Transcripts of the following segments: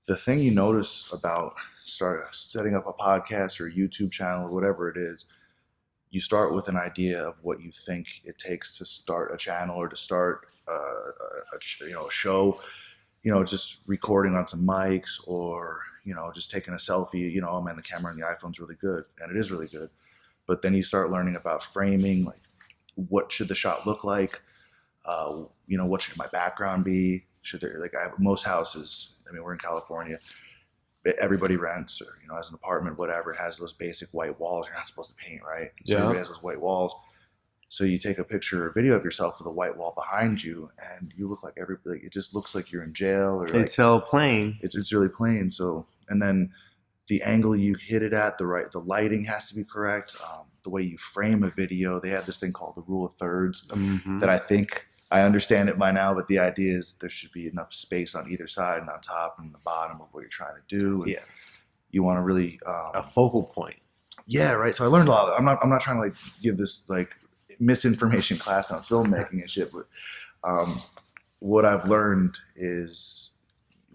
the thing you notice about setting up a podcast or a YouTube channel or whatever it is, you start with an idea of what you think it takes to start a channel or to start a show. Just recording on some mics or just taking a selfie. Oh man, the camera on the iPhone's really good, and it is really good. But then you start learning about framing, like what should the shot look like? What should my background be? Should there, like, I have most houses, I mean, we're in California, everybody rents or, has an apartment, whatever, it has those basic white walls. You're not supposed to paint, right? So Yeah. everybody has those white walls. So you take a picture or video of yourself with a white wall behind you and you look like everybody, it just looks like you're in jail or It's so plain. It's really plain. So, and then the angle you hit it at, the lighting has to be correct. The way you frame a video, they have this thing called the rule of thirds that I think I understand it by now, but the idea is there should be enough space on either side and on top and the bottom of what you're trying to do. And yes. You want to really a focal point. Yeah, right. So I learned a lot of that. I'm not trying to like give this like misinformation class on filmmaking and shit, but what I've learned is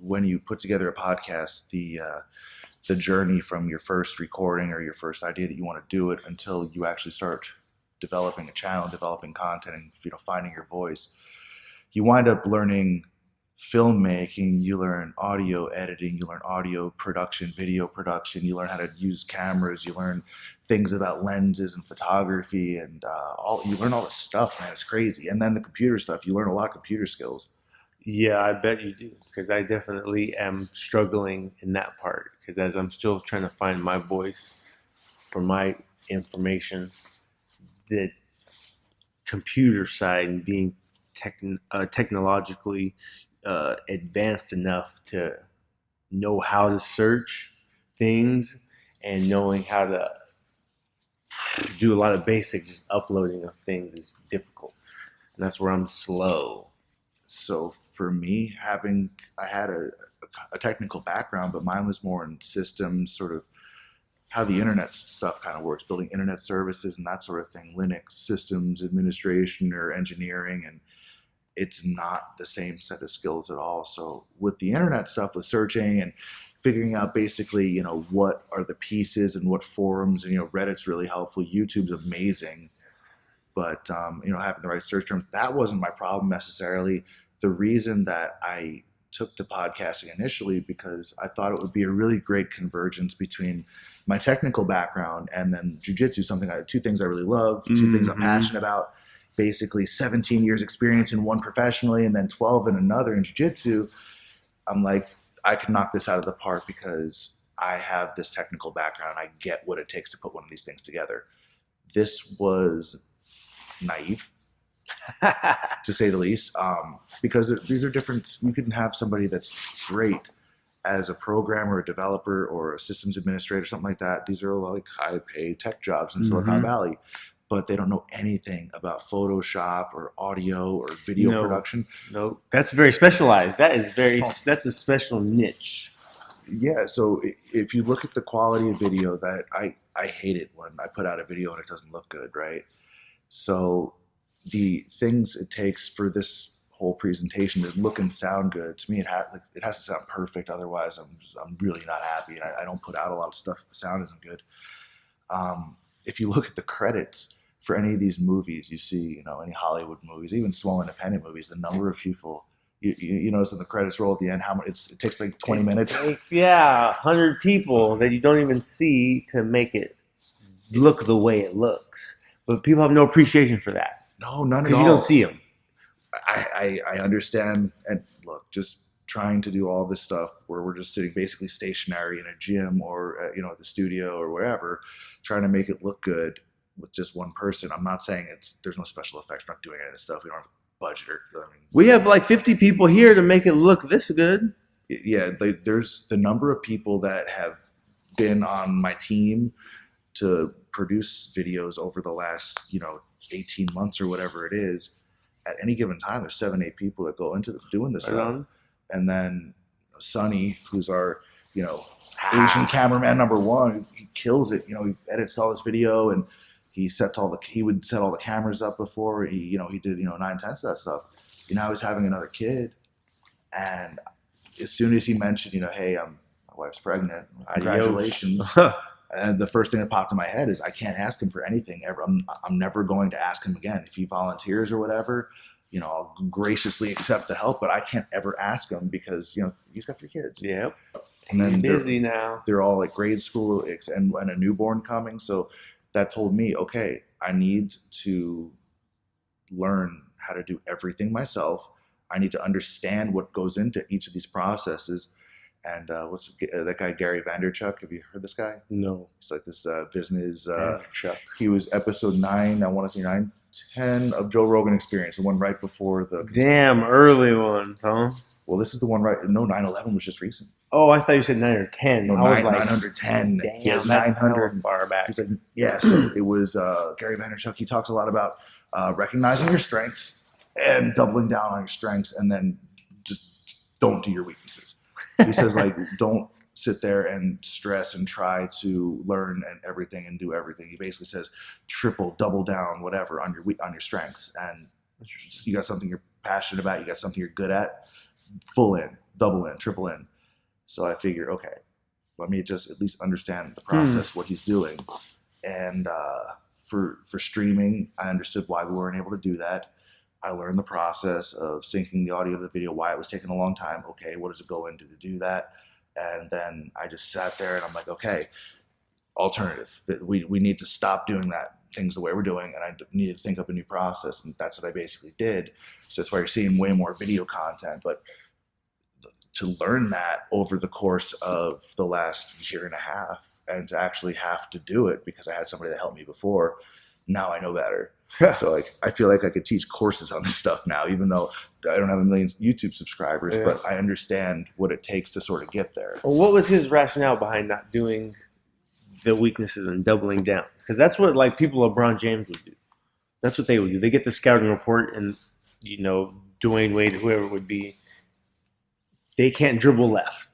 when you put together a podcast, the journey from your first recording or your first idea that you want to do it until you actually start developing a channel, developing content, and finding your voice, you wind up learning filmmaking, you learn audio editing, you learn audio production, video production, you learn how to use cameras, you learn things about lenses and photography, and you learn all this stuff, man. It's crazy. And then the computer stuff, you learn a lot of computer skills. Yeah, I bet you do, because I definitely am struggling in that part, because as I'm still trying to find my voice for my information, the computer side and being technologically advanced enough to know how to search things and knowing how to do a lot of basic just uploading of things is difficult. And that's where I'm slow. So for me, I had a technical background, but mine was more in systems, sort of how the internet stuff kind of works, building internet services and that sort of thing, Linux systems administration or engineering, and it's not the same set of skills at all. So with the internet stuff, with searching and figuring out basically, what are the pieces and what forums, and, Reddit's really helpful. YouTube's amazing. But, having the right search terms, that wasn't my problem necessarily. The reason that I took to podcasting initially, because I thought it would be a really great convergence between my technical background and then jiu-jitsu, two things I really love, two things I'm passionate about. Basically 17 years experience in one professionally and then 12 in another in jiu-jitsu. I'm like, I could knock this out of the park because I have this technical background. I get what it takes to put one of these things together. This was naive, to say the least, because these are different. You can have somebody that's great as a programmer, a developer, or a systems administrator, something like that. These are like high-paid tech jobs in Silicon Valley, but they don't know anything about Photoshop or audio or video production. No, that's very specialized. That's a special niche. Yeah, so if you look at the quality of video, that I hate it when I put out a video and it doesn't look good, right? So the things it takes for this whole presentation to look and sound good, to me it has to sound perfect. Otherwise I'm really not happy, and I don't put out a lot of stuff if the sound isn't good. If you look at the credits for any of these movies, you see, any Hollywood movies, even small independent movies, the number of people you notice in the credits roll at the end, how much it takes like 20 minutes. 100 people that you don't even see to make it look the way it looks. But people have no appreciation for that. No, none at all. Because you don't see them. I understand, and look, just trying to do all this stuff where we're just sitting basically stationary in a gym or at the studio or wherever, trying to make it look good with just one person. I'm not saying there's no special effects. We're not doing any of this stuff. We don't have a budget we have like 50 people here to make it look this good. Yeah, there's the number of people that have been on my team to produce videos over the last 18 months or whatever it is. At any given time, there's 7-8 people that go into doing this stuff. And then Sunny, who's our, Asian cameraman #1, he kills it. He edits all this video, and he would set all the cameras up before he did 9/10 of that stuff. Now he's having another kid, and as soon as he mentioned, hey, my wife's pregnant, Adios. congratulations. And the first thing that popped in my head is I can't ask him for anything ever. I'm never going to ask him again. If he volunteers or whatever, I'll graciously accept the help, but I can't ever ask him because, he's got 3 kids. Yep. And then He's busy now. They're all like grade school and a newborn coming. So that told me, okay, I need to learn how to do everything myself. I need to understand what goes into each of these processes. And what's that guy, Gary Vaynerchuk? Have you heard this guy? No. He's like this business. Chuck. He was episode 9, I want to say 9, 10 of Joe Rogan Experience, the one right before the. Damn, early one, huh? Well, this is the one right. No, 9/11 was just recent. Oh, I thought you said 9 or 10. No, I was like 910. Damn, He has that's 900 far back. He's like, yeah. So it was Gary Vaynerchuk. He talks a lot about recognizing your strengths and doubling down on your strengths, and then just don't do your weaknesses. He says, like, don't sit there and stress and try to learn and everything and do everything. He basically says triple, double down, whatever on your strengths, and you got something you're passionate about, you got something you're good at, full in, double in, triple in. So I figure, okay, let me just at least understand the process, what he's doing. And for streaming, I understood why we weren't able to do that. I learned the process of syncing the audio of the video, why it was taking a long time. Okay, what does it go into to do that? And then I just sat there and I'm like, okay, alternative. We need to stop doing things the way we're doing, and I needed to think up a new process, and that's what I basically did. So that's why you're seeing way more video content. But to learn that over the course of the last year and a half, and to actually have to do it because I had somebody that helped me before, now I know better. So like I feel like I could teach courses on this stuff now, even though I don't have a million YouTube subscribers, but I understand what it takes to sort of get there. Well, what was his rationale behind not doing the weaknesses and doubling down? Because that's what like people LeBron James would do. That's what they would do. They get the scouting report and, Dwayne Wade, whoever it would be, they can't dribble left.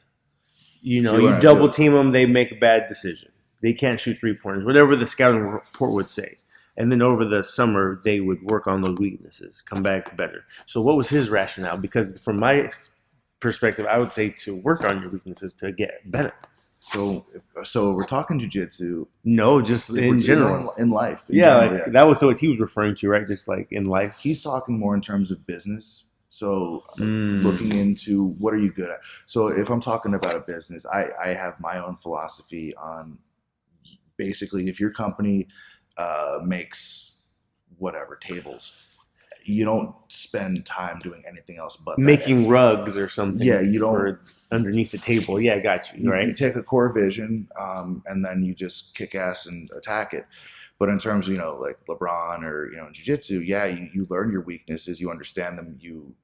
You double team them, they make a bad decision. They can't shoot 3-pointers, whatever the scouting report would say. And then over the summer, they would work on those weaknesses, come back better. So what was his rationale? Because from my perspective, I would say to work on your weaknesses to get better. So we're talking jiu-jitsu. No, just in general. In life. That was what he was referring to, right? Just like in life. He's talking more in terms of business. So looking into what are you good at? So if I'm talking about a business, I have my own philosophy on basically if your company makes whatever tables, you don't spend time doing anything else but making rugs or something. Yeah, you don't underneath the table. Yeah, I got you. Right. You take a core vision, and then you just kick ass and attack it. But in terms of like LeBron or jiu-jitsu, yeah, you learn your weaknesses, you understand them, you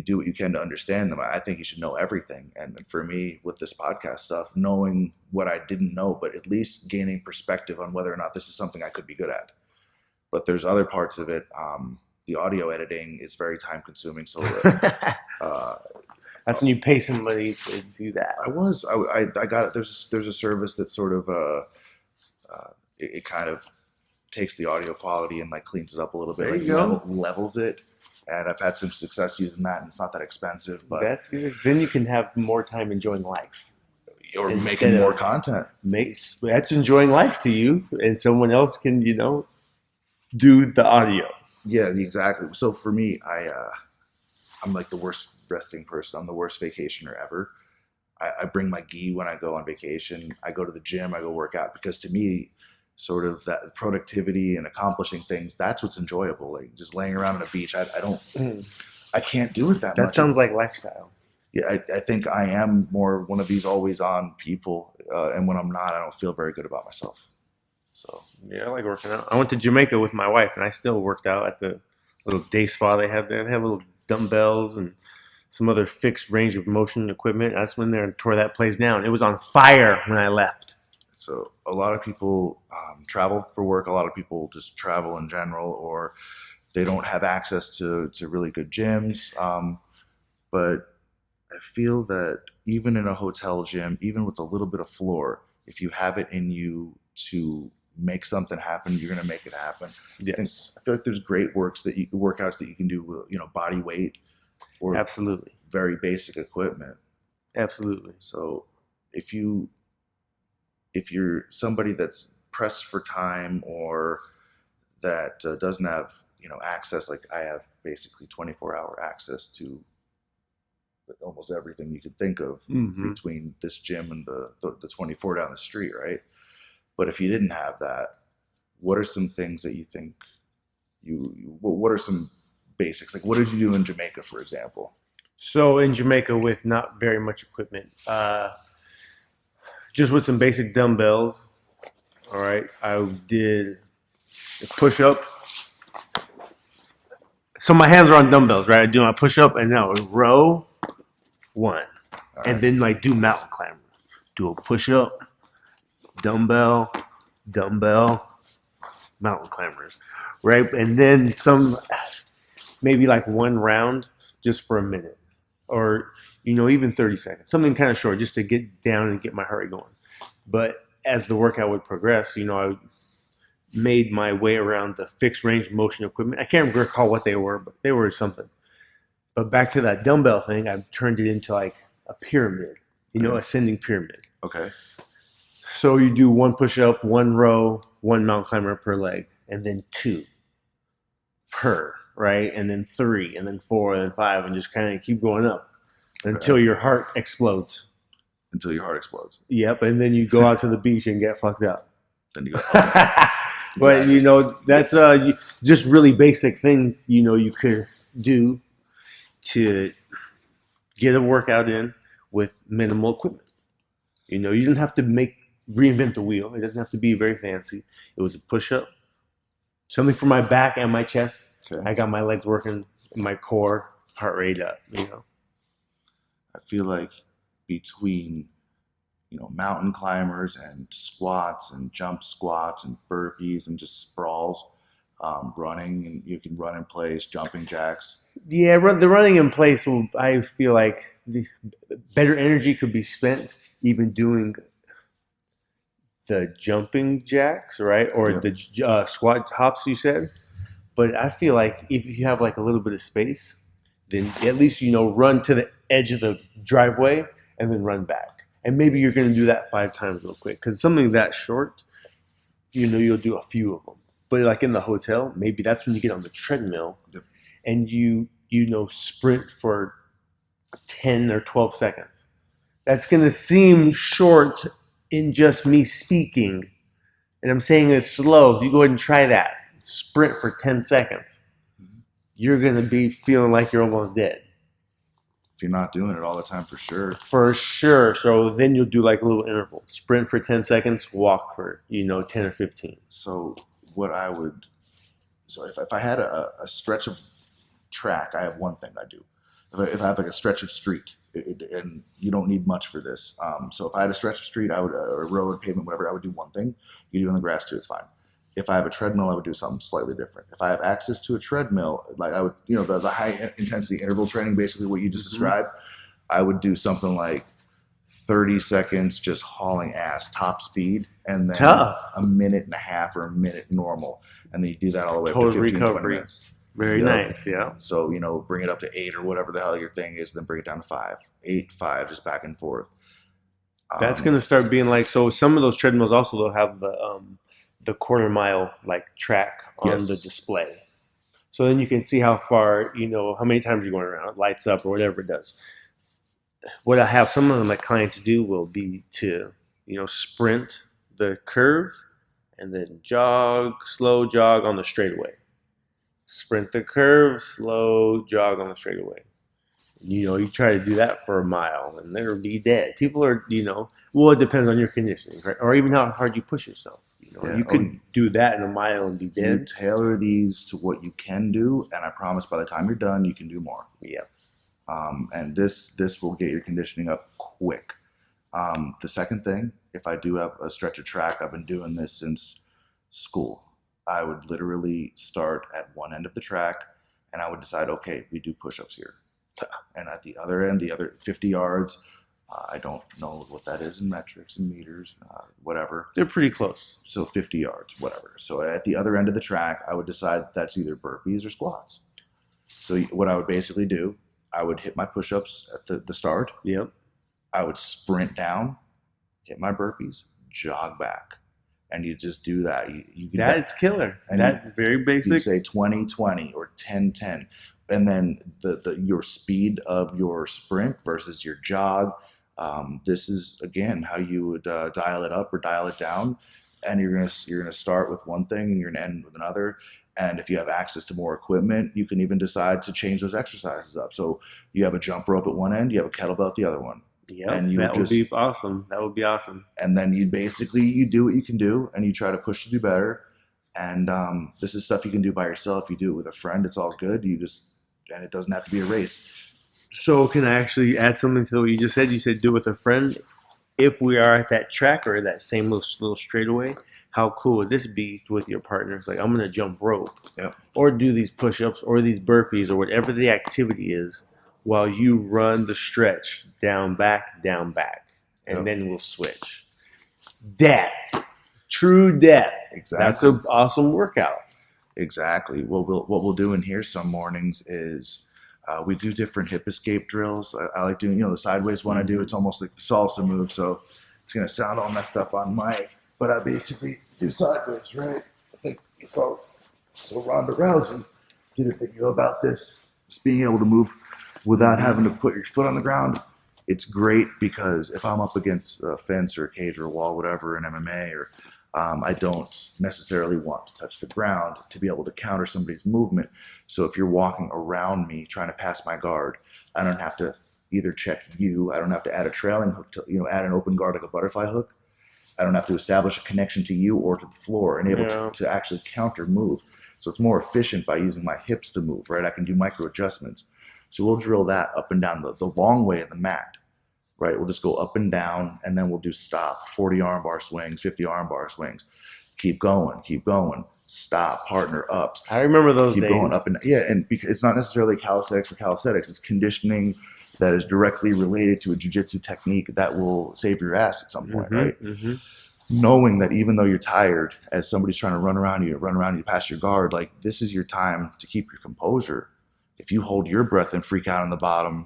do what you can to understand them. I think you should know everything. And for me, with this podcast stuff, knowing what I didn't know, but at least gaining perspective on whether or not this is something I could be good at. But there's other parts of it. The audio editing is very time consuming. So that's when you pay somebody to do that. I got it. There's a service that sort of it kind of takes the audio quality and like cleans it up a little bit, levels it. And I've had some success using that, and it's not that expensive. But that's good. Then you can have more time enjoying life. Or making more content. That's enjoying life to you, and someone else can, do the audio. Yeah, exactly. So for me, I'm like the worst resting person. I'm the worst vacationer ever. I bring my gi when I go on vacation. I go to the gym. I go work out because to me, sort of that productivity and accomplishing things, that's what's enjoyable. Like just laying around on a beach, I can't do it that much. That sounds like lifestyle. Yeah, I think I am more one of these always on people. And when I'm not, I don't feel very good about myself. So yeah, I like working out. I went to Jamaica with my wife and I still worked out at the little day spa they have there. They have little dumbbells and some other fixed range of motion equipment. I just went there and tore that place down. It was on fire when I left. So a lot of people travel for work. A lot of people just travel in general, or they don't have access to really good gyms. But I feel that even in a hotel gym, even with a little bit of floor, if you have it in you to make something happen, you're going to make it happen. Yes. I feel like there's great workouts that you can do with, body weight. or Absolutely. very basic equipment. Absolutely. So if you're somebody that's pressed for time, or that doesn't have access, like I have basically 24-hour access to almost everything you could think of Mm-hmm. between this gym and the 24 down the street, right? But if you didn't have that, what are some things that you think what are some basics? Like, what did you do in Jamaica, for example? So in Jamaica, with not very much equipment, just with some basic dumbbells. All right, I did a push up. So my hands are on dumbbells, right? I do my push up, and now row one, and then like do mountain climber. Do a push up, dumbbell, mountain climbers, right? And then maybe like one round just for a minute, or even 30 seconds, something kind of short, just to get down and get my heart rate going. But as the workout would progress, I made my way around the fixed range motion equipment. I can't recall what they were, but they were something. But back to that dumbbell thing, I turned it into like a pyramid, ascending pyramid. Okay. So you do one push up, one row, one mountain climber per leg, and then two per, right? And then three, and then four, and then five, and just kind of keep going up until your heart explodes. Until your heart explodes. Yep, and then you go out to the beach and get fucked up. Then you go. But that's just really basic thing you could do to get a workout in with minimal equipment. You didn't have to reinvent the wheel. It doesn't have to be very fancy. It was a push up, something for my back and my chest. Okay. I got my legs working, my core, heart rate up. I feel like between mountain climbers and squats and jump squats and burpees and just sprawls, running, and you can run in place, jumping jacks. Yeah, the running in place I feel like the better energy could be spent even doing the jumping jacks, right? Or the squat hops you said. But I feel like if you have like a little bit of space, then at least run to the edge of the driveway and then run back. And maybe you're going to do that 5 times real quick, because something that short, you'll do a few of them. But like in the hotel, maybe that's when you get on the treadmill and you sprint for 10 or 12 seconds. That's going to seem short in just me speaking. And I'm saying it slow. If you go ahead and try that, sprint for 10 seconds, you're going to be feeling like you're almost dead. If you're not doing it all the time, for sure. For sure. So then you'll do like a little interval. Sprint for 10 seconds, walk for, 10 or 15. So if I had a stretch of track, I have one thing I do. If I have like a stretch of street, and you don't need much for this. So if I had a stretch of street, I would, or road, pavement, whatever, I would do one thing. You do on the grass too, it's fine. If I have a treadmill, I would do something slightly different. If I have access to a treadmill, like I would, the high intensity interval training, basically what you just described, I would do something like 30 seconds just hauling ass, top speed, and then a minute and a half or a minute normal. And then you do that all the way up to 15, 20 minutes. Very nice, yeah. So, bring it up to 8 or whatever the hell your thing is, then bring it down to 5. 8, 5, just back and forth. That's going to start being like, so some of those treadmills also, they'll have the quarter mile like track on the display. So then you can see how far, how many times you're going around. It lights up or whatever it does. What I have some of my clients do will be to, sprint the curve and then slow jog on the straightaway. Sprint the curve, slow jog on the straightaway. You try to do that for a mile and they'll be dead. People are, it depends on your conditioning, right? Or even how hard you push yourself. You could do that in a mile and be dead. You tailor these to what you can do, and I promise by the time you're done, you can do more. Yeah. And this will get your conditioning up quick. The second thing, if I do have a stretch of track, I've been doing this since school. I would literally start at one end of the track, and I would decide, okay, we do push-ups here. And at the other end, the other 50 yards, I don't know what that is in metrics and meters, whatever. They're pretty close. So 50 yards, whatever. So at the other end of the track, I would decide that's either burpees or squats. So what I would basically do I would hit my push-ups at the start. Yep. I would sprint down, hit my burpees, jog back. And you just do that. You can That's killer. and That's very you basic. say 20-20 or 10-10. And then your speed of your sprint versus your jog. This is again how you would dial it up or dial it down. And you're gonna start with one thing and you're gonna end with another. And if you have access to more equipment, you can even decide to change those exercises up. So you have a jump rope at one end, you have a kettlebell at the other one. Yep, and that would be awesome. That would be awesome. And then you do what you can do, and you try to push to do better. And this is stuff you can do by yourself. You do it with a friend, it's all good. And it doesn't have to be a race. So can I actually add something to what you just said? You said do it with a friend. If we are at that track or that same little straightaway, how cool would this be with your partners? Like, I'm going to jump rope, Yep. or do these push-ups or these burpees or whatever the activity is, while you run the stretch down, back, and Yep. then we'll switch. Death. True death. Exactly. That's an awesome workout. Exactly. What we'll do in here some mornings is we do different hip escape drills. I like doing, the sideways one I do. It's almost like the salsa move, so it's going to sound all messed up on mic. But I basically do sideways, right? I think it's all so Ronda Rousey did a video about this. Just being able to move without having to put your foot on the ground. It's great because if I'm up against a fence or a cage or a wall, whatever, in MMA, or I don't necessarily want to touch the ground to be able to counter somebody's movement. So if you're walking around me trying to pass my guard, I don't have to either check you. I don't have to add a trailing hook to, add an open guard like a butterfly hook. I don't have to establish a connection to you or to the floor and able to actually counter move. So it's more efficient by using my hips to move, right? I can do micro adjustments. So we'll drill that up and down the long way of the mat, right? We'll just go up and down, and then we'll do stop, 40 arm bar swings, 50 arm bar swings. Keep going, stop, partner up. I remember those days. Keep going up and down. Yeah, and because it's not necessarily calisthenics for calisthenics. It's conditioning that is directly related to a jiu-jitsu technique that will save your ass at some point, right? Mm-hmm. Knowing that even though you're tired, as somebody's trying to run around you past your guard, like, this is your time to keep your composure. If you hold your breath and freak out on the bottom,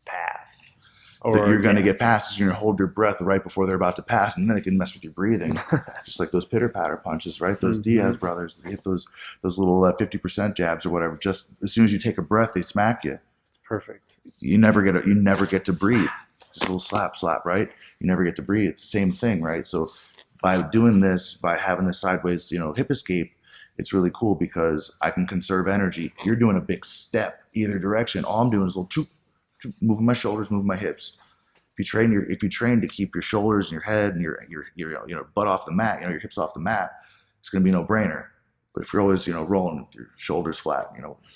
pass. That you're going to get passes. You're going to hold your breath right before they're about to pass, and then they can mess with your breathing. Just like those pitter-patter punches, right? Those Diaz brothers, they hit those little 50% jabs or whatever. Just as soon as you take a breath, they smack you. It's perfect. You never get to breathe. Just a little slap, right? You never get to breathe. Same thing, right? So by doing this, by having this sideways, hip escape, it's really cool because I can conserve energy. You're doing a big step either direction. All I'm doing is a little choop, moving my shoulders, moving my hips. If you train to keep your shoulders and your head and your butt off the mat, your hips off the mat, it's going to be no brainer. But if you're always rolling with your shoulders flat,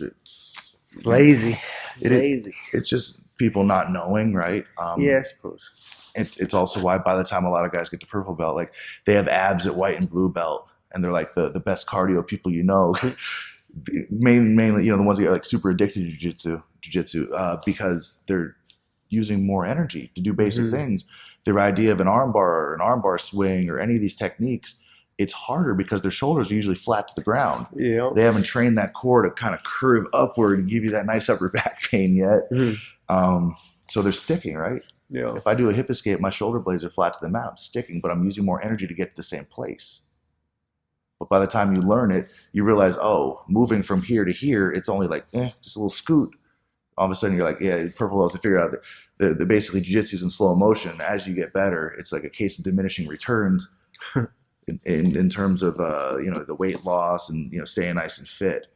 it's lazy. Lazy. It's just people not knowing, right? Yeah, I suppose. It's also why by the time a lot of guys get to purple belt, like, they have abs at white and blue belt, and they're like the best cardio people mainly the ones that get like super addicted to jiu-jitsu because they're using more energy to do basic things. Their idea of an arm bar or an arm bar swing or any of these techniques, it's harder because their shoulders are usually flat to the ground. Yeah. They haven't trained that core to kind of curve upward and give you that nice upper back pain yet. So they're sticking, right? Yeah. If I do a hip escape, my shoulder blades are flat to the mat. I'm sticking, but I'm using more energy to get to the same place. But by the time you learn it, you realize, moving from here to here, it's only like, just a little scoot. All of a sudden, you're like, purple belts have figured out that the basically jiu-jitsu is in slow motion. As you get better, it's like a case of diminishing returns in terms of, the weight loss and, staying nice and fit.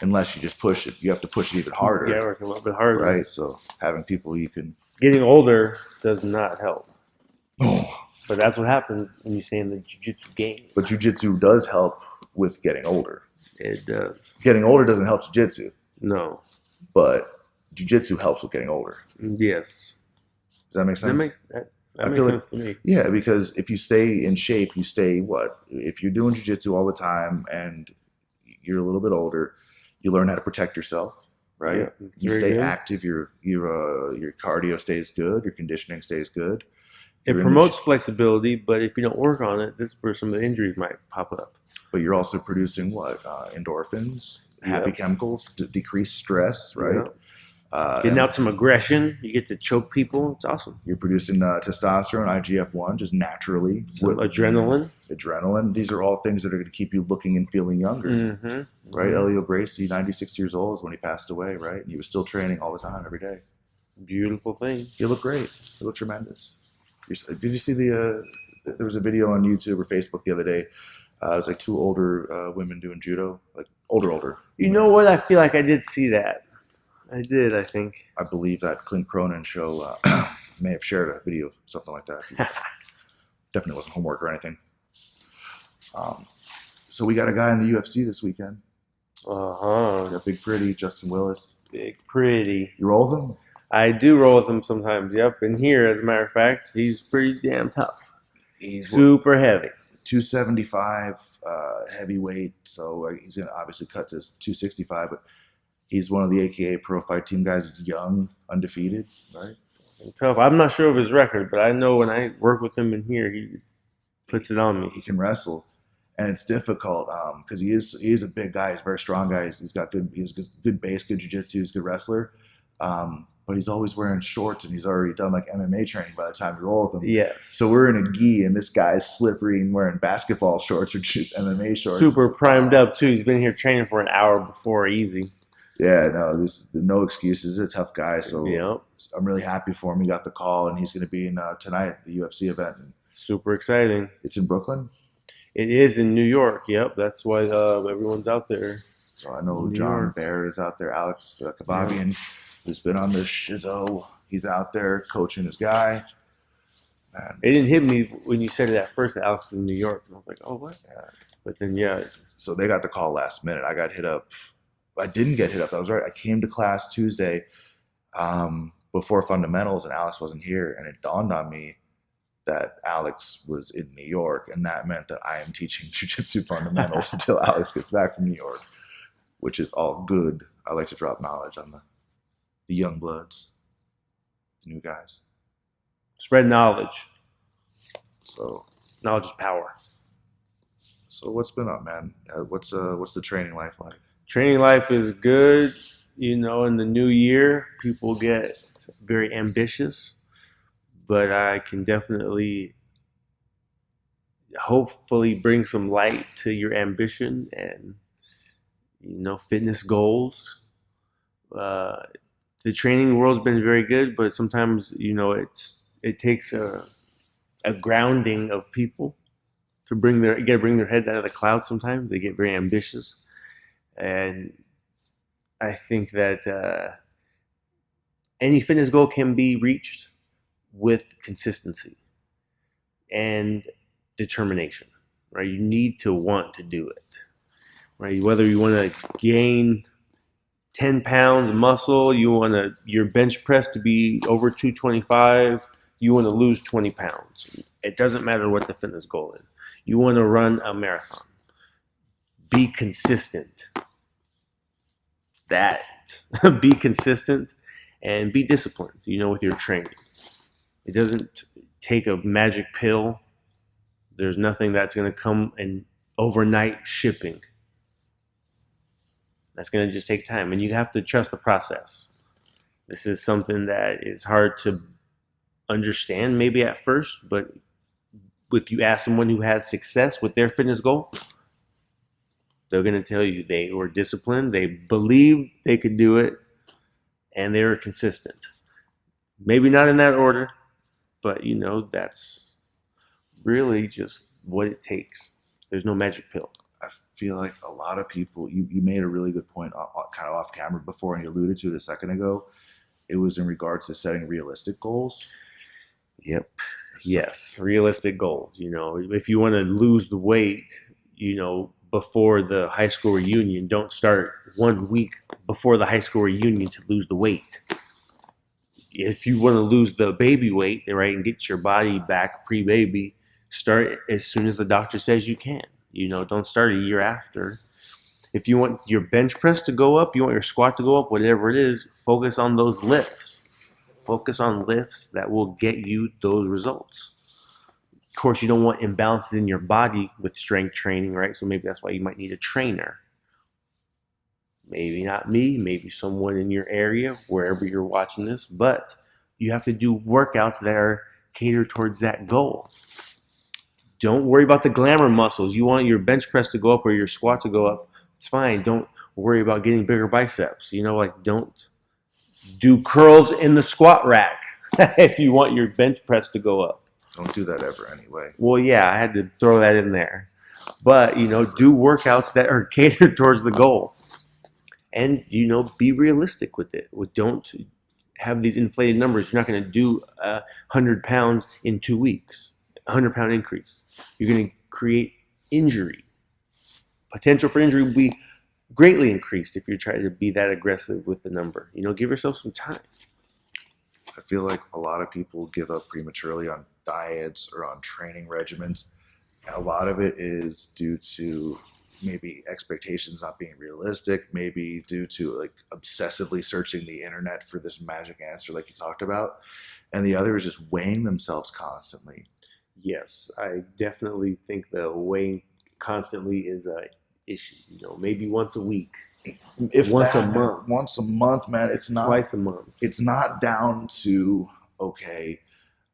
Unless you just push it. You have to push it even harder. Yeah, work a little bit harder. Right? So having people you can... Getting older does not help. Oh. But that's what happens when you stay in the jiu-jitsu game. But jiu-jitsu does help with getting older. It does. Getting older doesn't help jiu-jitsu. No. But jiu-jitsu helps with getting older. Yes. Does that make sense? That makes sense to me. Yeah, because if you stay in shape, you stay what? If you're doing jiu-jitsu all the time and you're a little bit older, you learn how to protect yourself, right? Yeah, you stay active, your cardio stays good, your conditioning stays good. It promotes flexibility, but if you don't work on it, this is where some of the injuries might pop up. But you're also producing what? Endorphins, happy chemicals, decrease stress, right? Getting out some aggression. You get to choke people. It's awesome. You're producing testosterone, IGF-1, just naturally. Some adrenaline. Adrenaline. These are all things that are going to keep you looking and feeling younger, right? Elio Gracie, 96 years old, is when he passed away, right? And he was still training all the time, every day. Beautiful thing. You look great. You look tremendous. Did you see there was a video on YouTube or Facebook the other day. It was like two older women doing judo, like older. You know what? I feel like I did see that. I did, I think. I believe that Clint Cronin show may have shared a video, something like that. Definitely wasn't homework or anything. So we got a guy in the UFC this weekend. Got Big Pretty, Justin Willis. Big Pretty. You roll with him? I do roll with him sometimes, yep. And here, as a matter of fact, he's pretty damn tough. He's super heavy. 275 heavyweight, so he's going to obviously cut to 265, but he's one of the AKA Pro Fight Team guys. He's young, undefeated, right? Tough. I'm not sure of his record, but I know when I work with him in here, he puts it on me. He can wrestle, and it's difficult because he is a big guy. He's a very strong guy. He's got good base, good jiu-jitsu. He's a good wrestler, but he's always wearing shorts, and he's already done like MMA training by the time you roll with him. Yes. So we're in a gi, and this guy's slippery and wearing basketball shorts or just MMA shorts. Super primed up too. He's been here training for an hour before, easy. Yeah, no excuses. He's a tough guy, so yep. I'm really happy for him. He got the call, and he's going to be in tonight, the UFC event. Super exciting. It's in Brooklyn? It is in New York, yep. That's why everyone's out there. So I know John Baer is out there, Alex Kababian, who's been on the Shizzo. He's out there coaching his guy. Man. It didn't hit me when you said it at first that Alex is in New York. And I was like, oh, what? Yeah. But then, yeah. So they got the call last minute. I got hit up. I didn't get hit up. I was right. I came to class Tuesday before fundamentals, and Alex wasn't here. And it dawned on me that Alex was in New York, and that meant that I am teaching jiu-jitsu fundamentals until Alex gets back from New York, which is all good. I like to drop knowledge on the young bloods, the new guys. Spread knowledge. So knowledge is power. So what's been up, man? What's the training life like? Training life is good. You know, in the new year, people get very ambitious, but I can definitely, hopefully, bring some light to your ambition and, you know, fitness goals. The training world's been very good, but sometimes, you know, it takes a grounding of people to bring their heads out of the clouds. Sometimes they get very ambitious. And I think that any fitness goal can be reached with consistency and determination, right? You need to want to do it, right? Whether you want to gain 10 pounds of muscle, you want your bench press to be over 225, you want to lose 20 pounds. It doesn't matter what the fitness goal is. You want to run a marathon. Be consistent. Be consistent and be disciplined, you know, with your training. It doesn't take a magic pill. There's nothing that's going to come in overnight shipping. That's going to just take time, and you have to trust the process. This is something that is hard to understand maybe at first, but if you ask someone who has success with their fitness goal, they're going to tell you they were disciplined, they believed they could do it, and they were consistent. Maybe not in that order, but, you know, that's really just what it takes. There's no magic pill. I feel like a lot of people, you made a really good point kind of off camera before, and you alluded to it a second ago. It was in regards to setting realistic goals. Yep. Yes. Realistic goals. You know, if you want to lose the weight, you know, before the high school reunion, don't start 1 week before the high school reunion to lose the weight. If you want to lose the baby weight, right, and get your body back pre-baby, start as soon as the doctor says you can. You know, don't start a year after. If you want your bench press to go up, you want your squat to go up, whatever it is, focus on those lifts. Focus on lifts that will get you those results. Of course, you don't want imbalances in your body with strength training, right? So maybe that's why you might need a trainer. Maybe not me, maybe someone in your area, wherever you're watching this, but you have to do workouts that are catered towards that goal. Don't worry about the glamour muscles. You want your bench press to go up or your squat to go up. It's fine. Don't worry about getting bigger biceps. Don't do curls in the squat rack if you want your bench press to go up. Don't do that ever anyway. Well, yeah, I had to throw that in there. But, do workouts that are catered towards the goal. And, be realistic with it. Don't have these inflated numbers. You're not going to do 100 pounds in 2 weeks, 100-pound increase. You're going to create injury. Potential for injury will be greatly increased if you try to be that aggressive with the number. Give yourself some time. I feel like a lot of people give up prematurely on diets or on training regimens. And a lot of it is due to maybe expectations not being realistic, maybe due to like obsessively searching the internet for this magic answer like you talked about. And the other is just weighing themselves constantly. Yes, I definitely think the weighing constantly is a issue. Maybe once a week. Once a month, man. It's not twice a month. It's not down to, okay,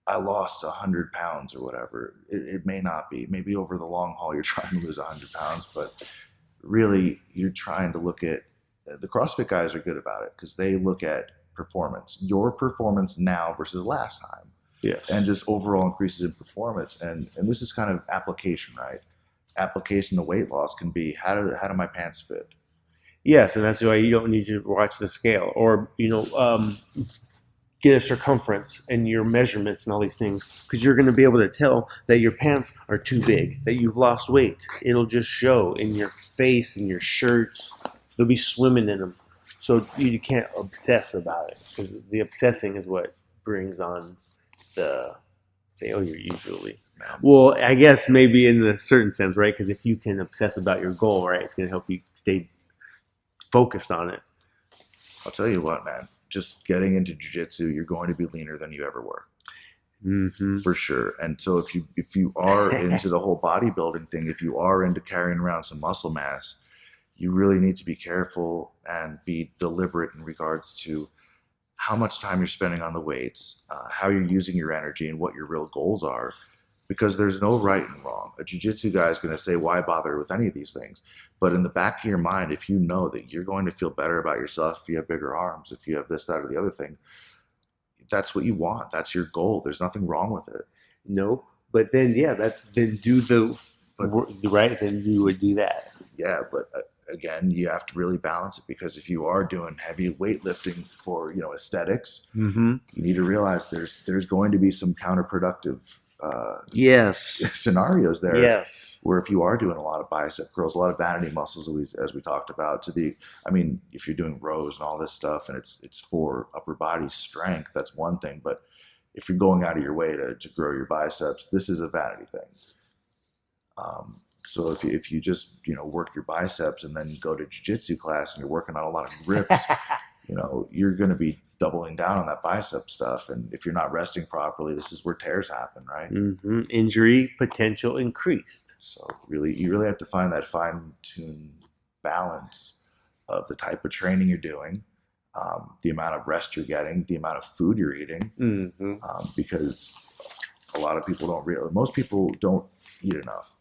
I lost 100 pounds or whatever. It may not be. Maybe over the long haul you're trying to lose 100 pounds, but really you're trying to look at, the CrossFit guys are good about it because they look at performance, your performance now versus last time. Yes. And just overall increases in performance. And this is kind of application, right? Application to weight loss can be, how do my pants fit? Yes, and that's why you don't need to watch the scale or, get a circumference and your measurements and all these things because you're going to be able to tell that your pants are too big, that you've lost weight. It'll just show in your face, in your shirts. They'll be swimming in them. So you can't obsess about it because the obsessing is what brings on the failure usually. Well, I guess maybe in a certain sense, right? Because if you can obsess about your goal, right, it's going to help you stay focused on it. I'll tell you what, man. Just getting into jiu-jitsu, you're going to be leaner than you ever were. Mm-hmm. For sure. And so if you are into the whole bodybuilding thing, if you are into carrying around some muscle mass, you really need to be careful and be deliberate in regards to how much time you're spending on the weights, how you're using your energy, and what your real goals are. Because there's no right and wrong. A jiu-jitsu guy is going to say, why bother with any of these things? But in the back of your mind, if you know that you're going to feel better about yourself, if you have bigger arms, if you have this, that, or the other thing, that's what you want. That's your goal. There's nothing wrong with it. No, but then, then you would do that. Yeah, but again, you have to really balance it because if you are doing heavy weightlifting for, aesthetics, mm-hmm. you need to realize there's going to be some counterproductive scenarios there. Yes. Where if you are doing a lot of bicep curls, a lot of vanity muscles, as we talked about, if you're doing rows and all this stuff and it's for upper body strength, that's one thing. But if you're going out of your way to grow your biceps, this is a vanity thing. So if you just, work your biceps and then go to jiu-jitsu class and you're working on a lot of grips, you're going to be doubling down on that bicep stuff. And if you're not resting properly, this is where tears happen, right? Mm-hmm. Injury potential increased. So you really have to find that fine-tuned balance of the type of training you're doing, the amount of rest you're getting, the amount of food you're eating, mm-hmm. Because a lot of people most people don't eat enough.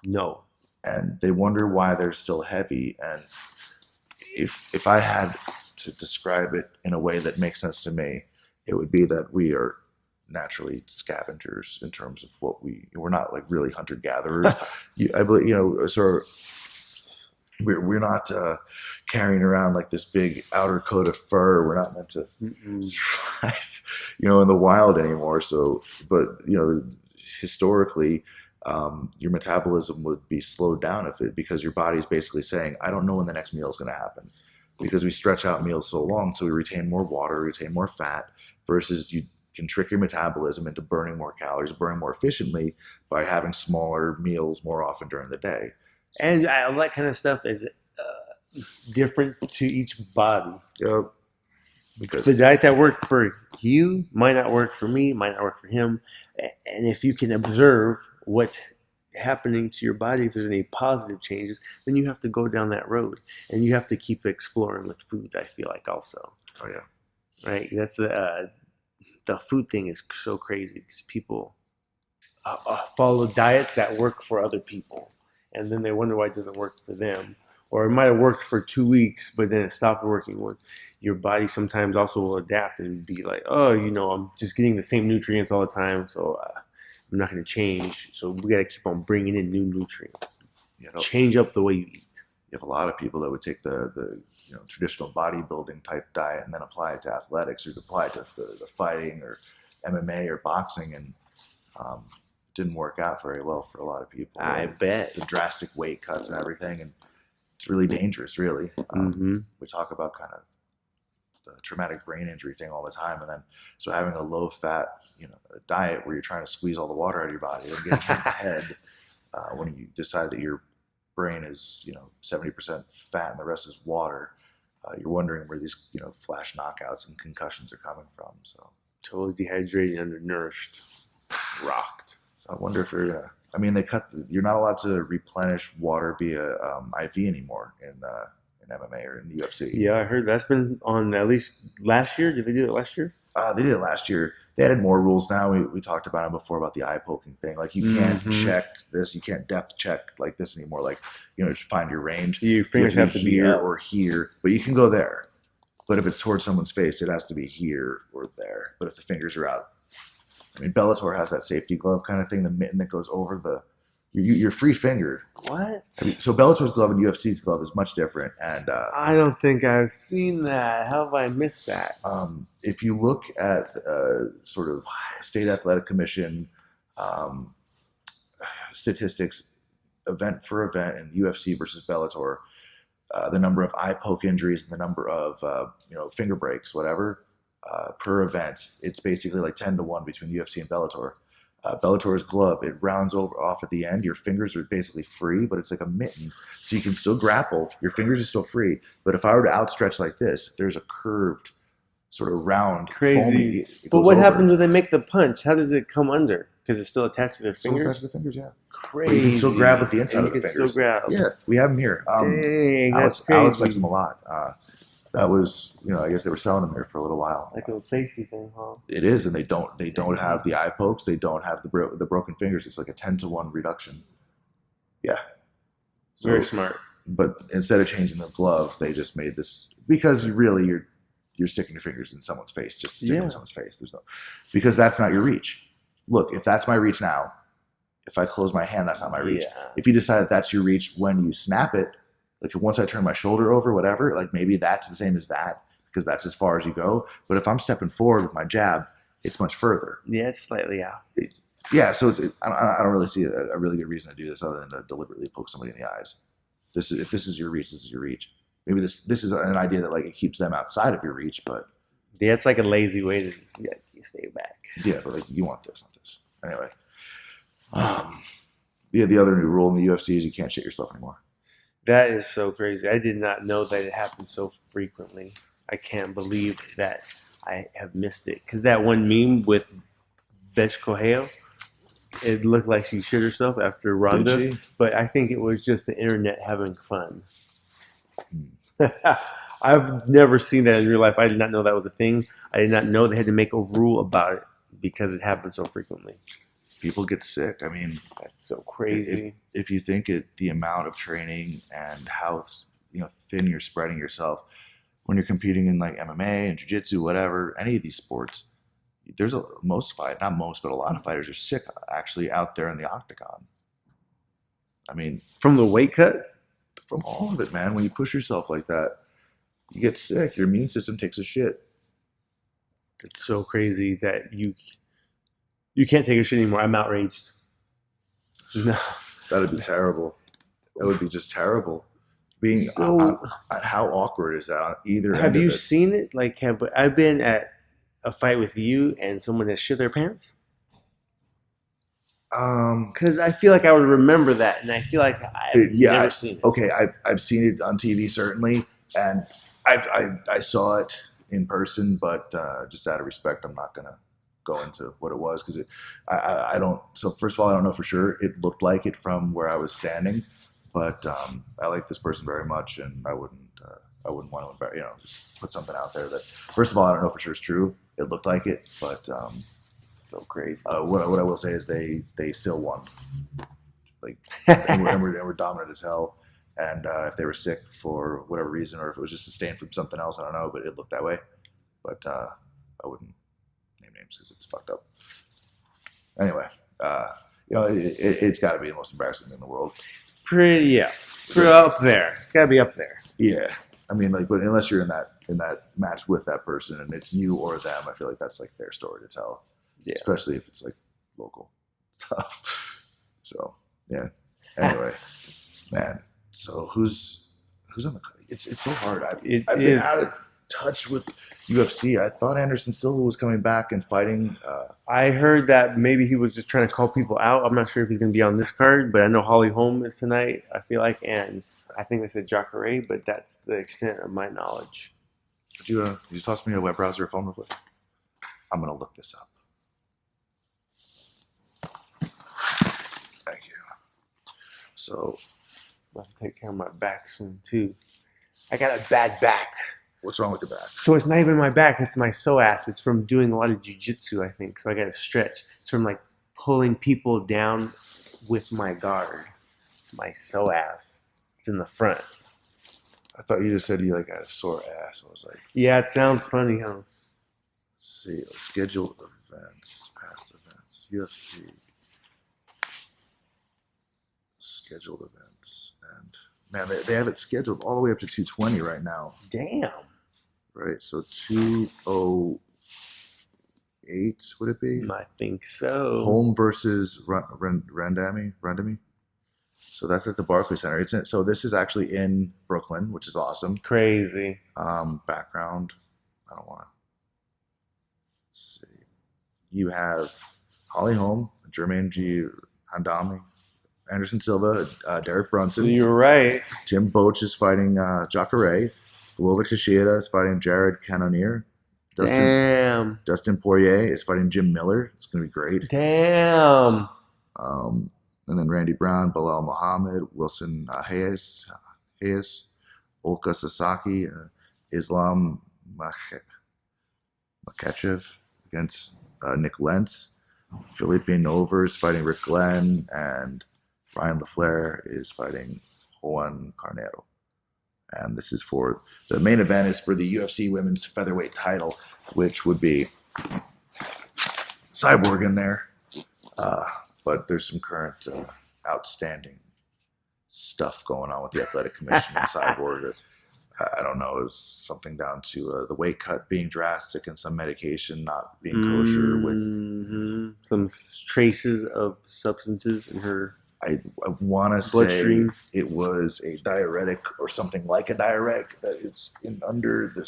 No. And they wonder why they're still heavy. And if I had to describe it in a way that makes sense to me, it would be that we are naturally scavengers in terms of we're not like really hunter-gatherers. I believe, so we're not carrying around like this big outer coat of fur. We're not meant to survive, in the wild anymore. So, but historically, your metabolism would be slowed down because your body's basically saying, I don't know when the next meal is going to happen. Because we stretch out meals so long, so we retain more water, retain more fat, versus you can trick your metabolism into burning more calories, burning more efficiently by having smaller meals more often during the day. So, and all that kind of stuff is different to each body. Yep. Because the diet that worked for you might not work for me, might not work for him. And if you can observe what's happening to your body, if there's any positive changes, then you have to go down that road, and you have to keep exploring with foods. I feel like also, Oh yeah. right? That's the food thing is so crazy because people follow diets that work for other people, and then they wonder why it doesn't work for them. Or it might have worked for 2 weeks, but then it stopped working. When your body sometimes also will adapt and be like, oh, I'm just getting the same nutrients all the time, so I'm not going to change. So we got to keep on bringing in new nutrients. Change up the way you eat. You have a lot of people that would take the traditional bodybuilding type diet and then apply it to athletics, or apply it to the fighting or MMA or boxing, and didn't work out very well for a lot of people. I bet. The drastic weight cuts and everything, and it's really dangerous, really. We talk about kind of the traumatic brain injury thing all the time, and then so having a low fat, diet where you're trying to squeeze all the water out of your body and get in your head when you decide that your brain is 70% fat and the rest is water, you're wondering where these flash knockouts and concussions are coming from. So totally dehydrated, undernourished, rocked. So I wonder if you're not allowed to replenish water via IV anymore in MMA or in the UFC. Yeah, I heard that's been on at least last year. Did they do it last year? They did it last year. They added more rules now. We talked about it before about the eye poking thing. Like you can't check this, you can't depth check like this anymore. Like to find your range. Your fingers have to be here up. Or here, but you can go there. But if it's towards someone's face, it has to be here or there. But if the fingers are out, Bellator has that safety glove kind of thing, the mitten that goes over you're free fingered. What? So Bellator's glove and UFC's glove is much different. And I don't think I've seen that. How have I missed that? If you look at sort of state athletic commission statistics, event for event, in UFC versus Bellator, the number of eye poke injuries and the number of finger breaks, whatever, per event, it's basically like 10-1 between UFC and Bellator. Bellator's glove, it rounds off at the end. Your fingers are basically free, but it's like a mitten. So you can still grapple. Your fingers are still free. But if I were to outstretch like this, there's a curved, sort of round, crazy. Foamy. But what happens when they make the punch? How does it come under? Because it's still attached to their fingers? Still attached to the fingers, yeah. Crazy. But you can still grab with the inside of the fingers. Still grab. Yeah, we have them here. Dang, that's crazy. Alex likes them a lot. That was, I guess they were selling them there for a little while. Like a safety thing, huh? It is, and they don't have the eye pokes. They don't have the broken fingers. It's like a 10-1 reduction. Yeah. So, very smart. But instead of changing the glove, they just made this, because you're sticking your fingers in someone's face, just sticking in someone's face. Because that's not your reach. Look, if that's my reach now, if I close my hand, that's not my reach. Yeah. If you decide that that's your reach when you snap it, like once I turn my shoulder over, whatever, like maybe that's the same as that, because that's as far as you go. But if I'm stepping forward with my jab, it's much further. Yeah, it's slightly out. So I don't really see a really good reason to do this other than to deliberately poke somebody in the eyes. If this is your reach, this is your reach. Maybe this is an idea that like it keeps them outside of your reach, but yeah, it's like a lazy way to stay back. Yeah, but like you want this, not this. Anyway, the other new rule in the UFC is you can't shit yourself anymore. That is so crazy. I did not know that it happened so frequently. I can't believe that I have missed it. Because that one meme with Betch Correia, it looked like she shit herself after Ronda. But I think it was just the internet having fun. I've never seen that in real life. I did not know that was a thing. I did not know they had to make a rule about it because it happened so frequently. People get sick. I mean, that's so crazy. If you think the amount of training and how thin you're spreading yourself when you're competing in like MMA and jiu-jitsu, whatever, any of these sports, there's a lot of fighters are sick actually out there in the octagon. I mean, from the weight cut, from all of it, man. When you push yourself like that, you get sick. Your immune system takes a shit. It's so crazy that you can't take a shit anymore. I'm outraged. No. That'd be terrible. That would be just terrible. How awkward is that on either end? Have you seen it? Like, I've been at a fight with you and someone that shit their pants? Because I feel like I would remember that, and I feel like I've never seen it. Okay, I've seen it on TV, certainly, and I saw it in person, but just out of respect, I'm not going to go into what it was because I don't. So first of all, I don't know for sure. It looked like it from where I was standing, but I like this person very much, and I wouldn't want to just put something out there that first of all I don't know for sure is true. It looked like it, but So crazy. what I will say is they still won, like and we're dominant as hell. And if they were sick for whatever reason, or if it was just sustained from something else, I don't know. But it looked that way. But I wouldn't name names because it's fucked up. Anyway, it's got to be the most embarrassing thing in the world. Pretty up there. It's got to be up there. Yeah, I mean, like, but unless you're in that match with that person and it's you or them, I feel like that's like their story to tell. Yeah. Especially if it's like local stuff. So yeah. Anyway, man. So who's on the? It's so hard. I've been out of touch with UFC. I thought Anderson Silva was coming back and fighting. I heard that maybe he was just trying to call people out. I'm not sure if he's going to be on this card, but I know Holly Holm is tonight. I feel like, and I think they said Jacare, but that's the extent of my knowledge. Could you toss me a web browser or phone real quick? I'm gonna look this up. Thank you. So. I'm about to take care of my back soon too. I got a bad back. What's wrong with the back? So it's not even my back, it's my psoas. It's from doing a lot of jiu-jitsu, I think. So I got to stretch. It's from like pulling people down with my guard. It's my psoas. It's in the front. I thought you just said you like had a sore ass. I was like, yeah, it sounds funny, huh? Let's see, scheduled events, past events, UFC, scheduled events, and man, they have it scheduled all the way up to 220 right now. Damn. Right, so 208 would it be? I think so. Home versus Randami. So that's at the Barclays Center. So this is actually in Brooklyn, which is awesome. Crazy. Background. I don't want to see. You have Holly Holm, Jermaine G. Handami, Anderson Silva, Derek Brunson. You're right. Tim Boach is fighting Jacare. Glover Teixeira is fighting Jared Cannonier. Damn. Dustin Poirier is fighting Jim Miller. It's going to be great. Damn. And then Randy Brown, Bilal Muhammad, Wilson Hayes, Olka Sasaki, Islam Makachev against Nick Lentz. Felipe Nover is fighting Rick Glenn, and Ryan LaFleur is fighting Juan Carnero. And this is for the main event is for the UFC Women's Featherweight title, which would be Cyborg in there. But there's some current outstanding stuff going on with the Athletic Commission and Cyborg. I don't know, it was something down to the weight cut being drastic and some medication not being kosher with some traces of substances in her. I want to say it was a diuretic or something like a diuretic that is under the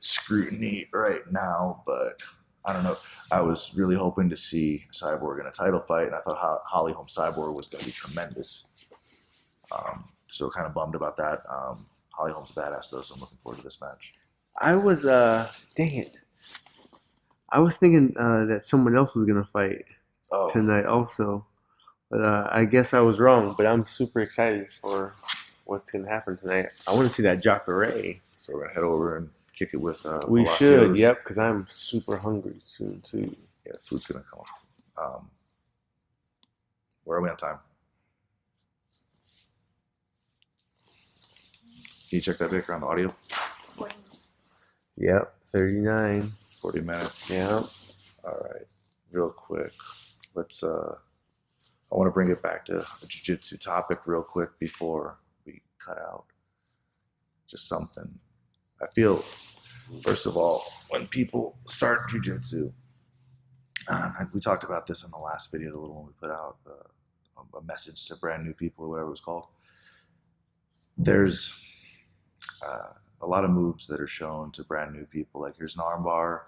scrutiny right now, but I don't know. I was really hoping to see Cyborg in a title fight, and I thought Holly Holm Cyborg was going to be tremendous. So kind of bummed about that. Holly Holm's a badass, though, so I'm looking forward to this match. I was, dang it. I was thinking that someone else was going to fight tonight also. But I guess I was wrong, but I'm super excited for what's going to happen tonight. I want to see that Jacare. So we're going to head over and kick it with we Palacios. should, yep, because I'm super hungry soon, too. Yeah, food's going to come up. Where are we on time? Can you check that, Vic, on the audio? Yep, 39. 40 minutes. Yep. All right. Real quick. Let's I want to bring it back to the jiu-jitsu topic real quick before we cut out. Just something. I feel, first of all, when people start jiu-jitsu, we talked about this in the last video, the little one we put out, a message to brand new people or whatever it was called. There's a lot of moves that are shown to brand new people. Like here's an armbar.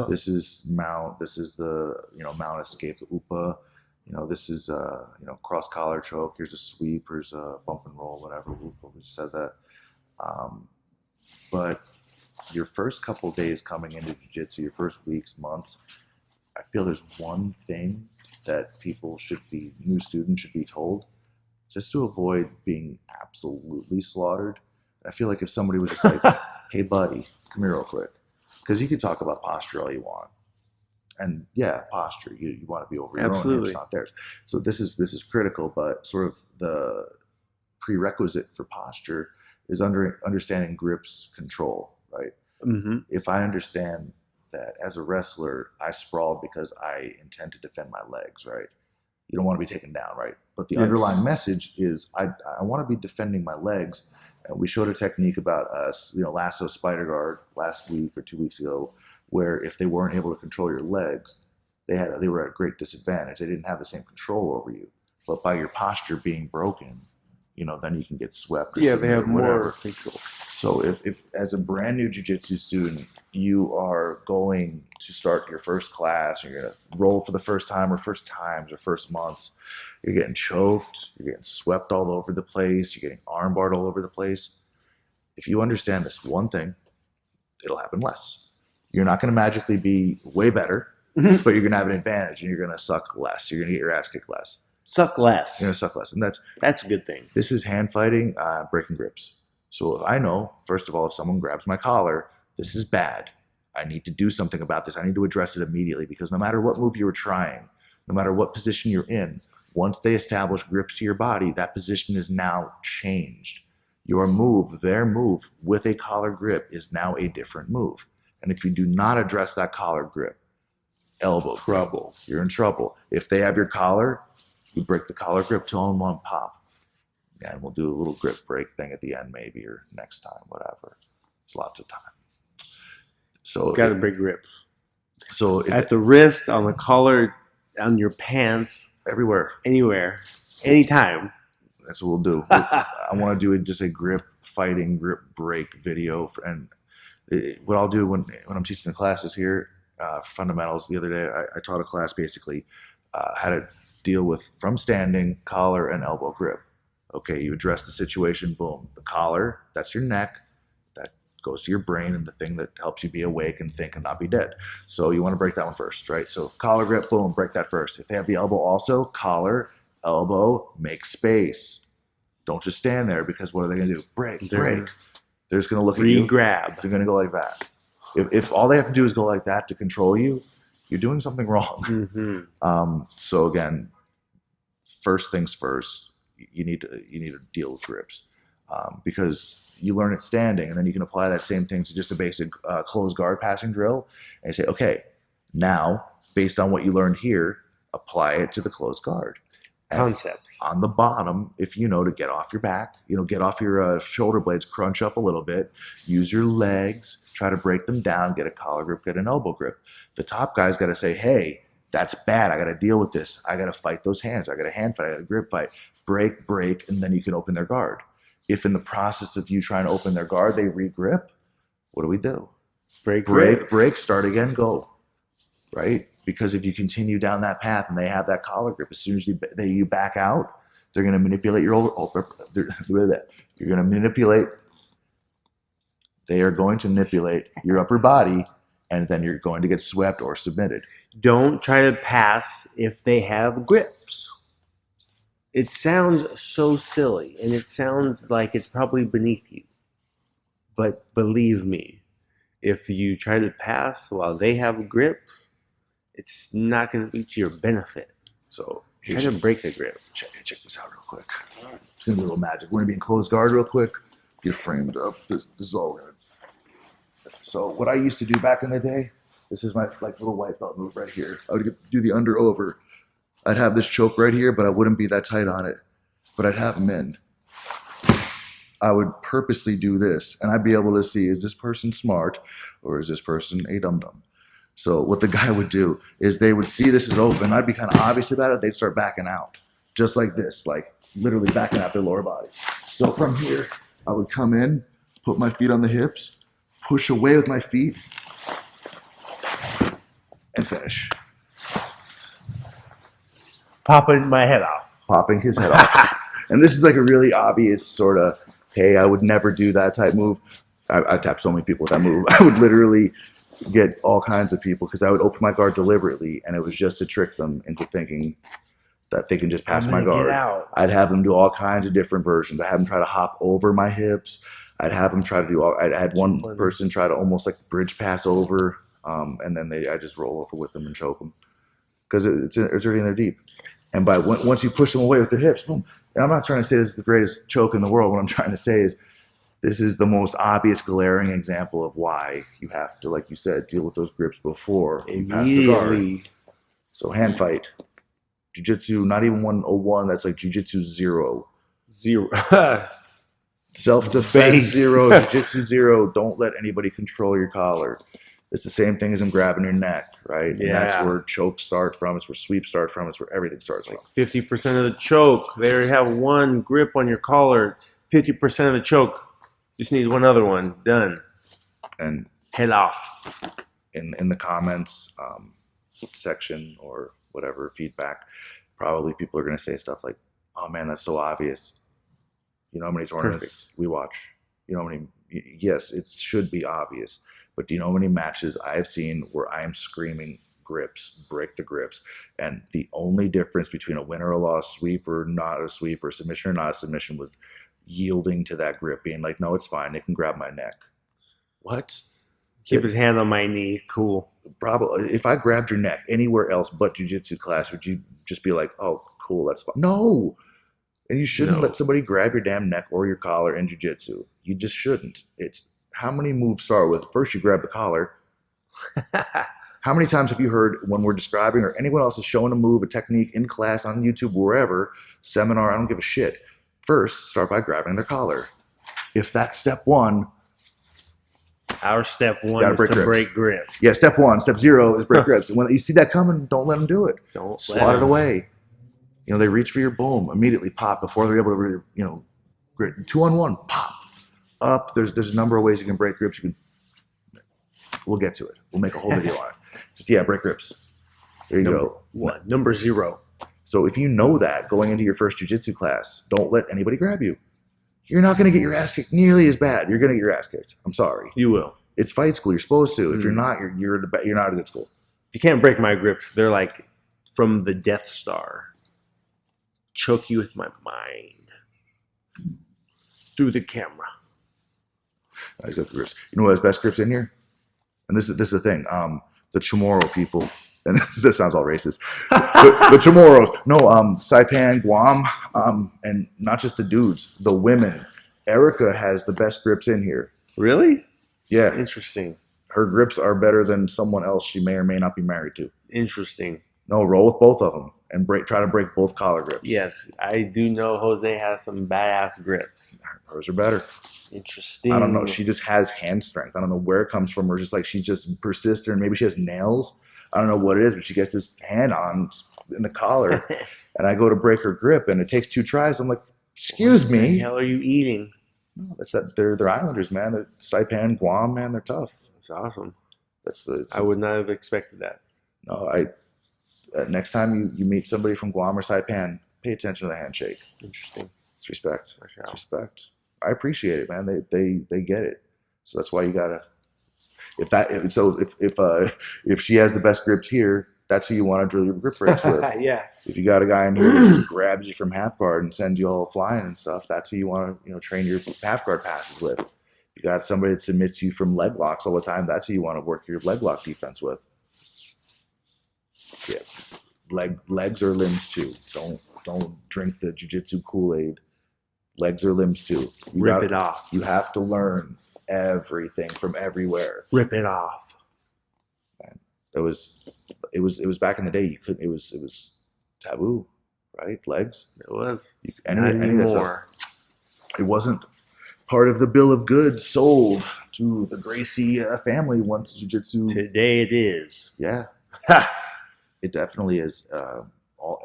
This is mount. This is the mount escape, the upa. This is cross collar choke. Here's a sweep. Here's a bump and roll. Whatever. We just said that. But your first couple days coming into jiu-jitsu, your first weeks, months, I feel there's one thing that new students should be told, just to avoid being absolutely slaughtered. I feel like if somebody was just like, hey buddy, come here real quick. Because you can talk about posture all you want. And yeah, posture, you want to be over your own hips, not theirs. So this is critical, but sort of the prerequisite for posture is understanding grips control, right? Mm-hmm. If I understand that as a wrestler, I sprawl because I intend to defend my legs, right? You don't want to be taken down, right? But the underlying message is I want to be defending my legs. And we showed a technique about lasso spider guard last week or 2 weeks ago, where if they weren't able to control your legs, they were at a great disadvantage. They didn't have the same control over you. But by your posture being broken, then you can get swept. Yeah, they have more control. So if as a brand new jiu-jitsu student, you are going to start your first class, and you're going to roll for the first time or first times or first months, you're getting choked, you're getting swept all over the place, you're getting armbarred all over the place. If you understand this one thing, it'll happen less. You're not going to magically be way better, but you're going to have an advantage, and you're going to suck less. You're going to get your ass kicked less. Suck less. You're going to suck less. And that's a good thing. This is hand fighting, breaking grips. So if I know, first of all, if someone grabs my collar, this is bad. I need to do something about this. I need to address it immediately, because no matter what move you were trying, no matter what position you're in, once they establish grips to your body, that position is now changed. Your move, their move with a collar grip is now a different move. And if you do not address that collar grip, elbow trouble, you're in trouble. If they have your collar, you break the collar grip, 2-on-1 pop. And we'll do a little grip break thing at the end, maybe, or next time, whatever. There's lots of time. So got to break grips. So at the wrist, on the collar, on your pants, everywhere, anywhere, anytime. That's what we'll do. I want to do just a grip fighting, grip break video. What I'll do when I'm teaching the classes here, fundamentals. The other day, I taught a class basically how to deal with from standing, collar, and elbow grip. Okay, you address the situation, boom. The collar, that's your neck. That goes to your brain and the thing that helps you be awake and think and not be dead. So you want to break that one first, right? So collar grip, boom, break that first. If they have the elbow also, collar, elbow, make space. Don't just stand there, because what are they going to do? Break. They're just going to look at you. Re-grab. They're going to go like that. If all they have to do is go like that to control you, you're doing something wrong. Mm-hmm. So again, first things first. You need to deal with grips, because you learn it standing, and then you can apply that same thing to just a basic closed guard passing drill, and you say, okay, now based on what you learned here, apply it to the closed guard. And concepts on the bottom, if you know to get off your back, get off your shoulder blades, crunch up a little bit, use your legs, try to break them down, get a collar grip, get an elbow grip. The top guy's got to say, hey, that's bad. I got to deal with this. I got to fight those hands. I got to hand fight. I got to grip fight. Break, and then you can open their guard. If in the process of you trying to open their guard, they re-grip, what do we do? Break, start again, go. Right? Because if you continue down that path and they have that collar grip, as soon as you back out, they're going to manipulate your you're going to manipulate. They are going to manipulate your upper body, and then you're going to get swept or submitted. Don't try to pass if they have grips. It sounds so silly, and it sounds like it's probably beneath you. But believe me, if you try to pass while they have grips, it's not going to be to your benefit. So try to break the grip. Check this out real quick. It's going to be a little magic. We're going to be in closed guard real quick. Get framed up. This is all we're going to do. So what I used to do back in the day, this is my little white belt move right here. I would do the under over. I'd have this choke right here, but I wouldn't be that tight on it. But I'd have them in. I would purposely do this, and I'd be able to see, is this person smart or is this person a dum-dum? So what the guy would do is they would see this is open. I'd be kind of obvious about it. They'd start backing out, just like this, like literally backing out their lower body. So from here, I would come in, put my feet on the hips, push away with my feet, and finish. Popping my head off. Popping his head off. And this is like a really obvious sort of, hey, I would never do that type move. I tapped so many people with that move. I would literally get all kinds of people because I would open my guard deliberately, and it was just to trick them into thinking that they can just pass my guard. I'd have them do all kinds of different versions. I have them try to hop over my hips. I'd have them try to do. I had one person try to almost like bridge pass over, and then I just roll over with them and choke them because it's already in there deep. And once you push them away with their hips, boom. And I'm not trying to say this is the greatest choke in the world. What I'm trying to say is this is the most obvious, glaring example of why you have to, like you said, deal with those grips before you pass the guard. So hand fight, jiu-jitsu, not even 101. That's like jiu-jitsu 0. Self-defense 0, jiu-jitsu 0. Don't let anybody control your collar. It's the same thing as them grabbing your neck, right? Yeah. And that's where chokes start from. It's where sweeps start from. It's where everything starts from. 50% of the choke. They already have one grip on your collar. It's 50% of the choke. Just need one other one. Done. And head off. In the comments section or whatever feedback, probably people are going to say stuff like, "Oh man, that's so obvious." You know how many tournaments we watch? You know how many? Yes, it should be obvious. But do you know how many matches I've seen where I'm screaming grips, break the grips, and the only difference between a win or a loss, sweep or not a sweep, or submission or not a submission was yielding to that grip, being like, no, it's fine. They can grab my neck. What? Keep his hand on my knee. Cool. Probably. If I grabbed your neck anywhere else but jiu-jitsu class, would you just be like, oh, cool, that's fine? No. And you shouldn't let somebody grab your damn neck or your collar in jiu-jitsu. You just shouldn't. It's how many moves start with first you grab the collar. How many times have you heard when we're describing or anyone else is showing a move, a technique in class, on YouTube, wherever, seminar, I don't give a shit. First, start by grabbing their collar. If that's step one. Our step one is to break grip. Yeah, step one. Step 0 is break grips. And when you see that coming, don't let them do it. Don't swat it away. You know, they reach for your boom, immediately pop before they're able to, grip. 2-on-1, pop. Up. There's a number of ways you can break grips. We'll get to it. We'll make a whole video on it. Just break grips. There you go. Number 0. So if you know that going into your first jiu-jitsu class, don't let anybody grab you. You're not going to get your ass kicked nearly as bad. You're going to get your ass kicked. I'm sorry. You will. It's fight school. You're supposed to. If you're not, you're not at a good school. If you can't break my grips, they're like from the Death Star. Choke you with my mind through the camera. He's got the grips. You know what has best grips in here? And this is the thing. The Chamorro people, and this sounds all racist. the Chamorros, no, Saipan, Guam, and not just the dudes, the women. Erica has the best grips in here. Really? Yeah. Interesting. Her grips are better than someone else she may or may not be married to. Interesting. No, roll with both of them and try to break both collar grips. Yes, I do know Jose has some badass grips. Hers are better. Interesting. I don't know. She just has hand strength. I don't know where it comes from. Or just like she's just persistent. Maybe she has nails. I don't know what it is, but she gets this hand on in the collar, and I go to break her grip, and it takes 2 tries. I'm like, "Excuse me, what the hell are you eating?" No, that's that. They're Islanders, man. They're Saipan, Guam, man. They're tough. That's awesome. I would not have expected that. No, next time you meet somebody from Guam or Saipan, pay attention to the handshake. Interesting. It's respect. It's respect. I appreciate it, man. They get it. So that's why you gotta. If she has the best grips here, that's who you want to drill your grip breaks with. Yeah. If you got a guy in here that just grabs you from half guard and sends you all flying and stuff, that's who you want to train your half guard passes with. If you got somebody that submits you from leg locks all the time, that's who you want to work your leg lock defense with. Yeah, legs or limbs too. Don't drink the jiu-jitsu Kool-Aid. Legs or limbs too. Rip it off. You have to learn everything from everywhere. Rip it off. Man, it was back in the day. You couldn't. It was taboo, right? Legs. It was. Any of that stuff. It wasn't part of the bill of goods sold to the Gracie family once jiu-jitsu. Today it is. Yeah. It definitely is.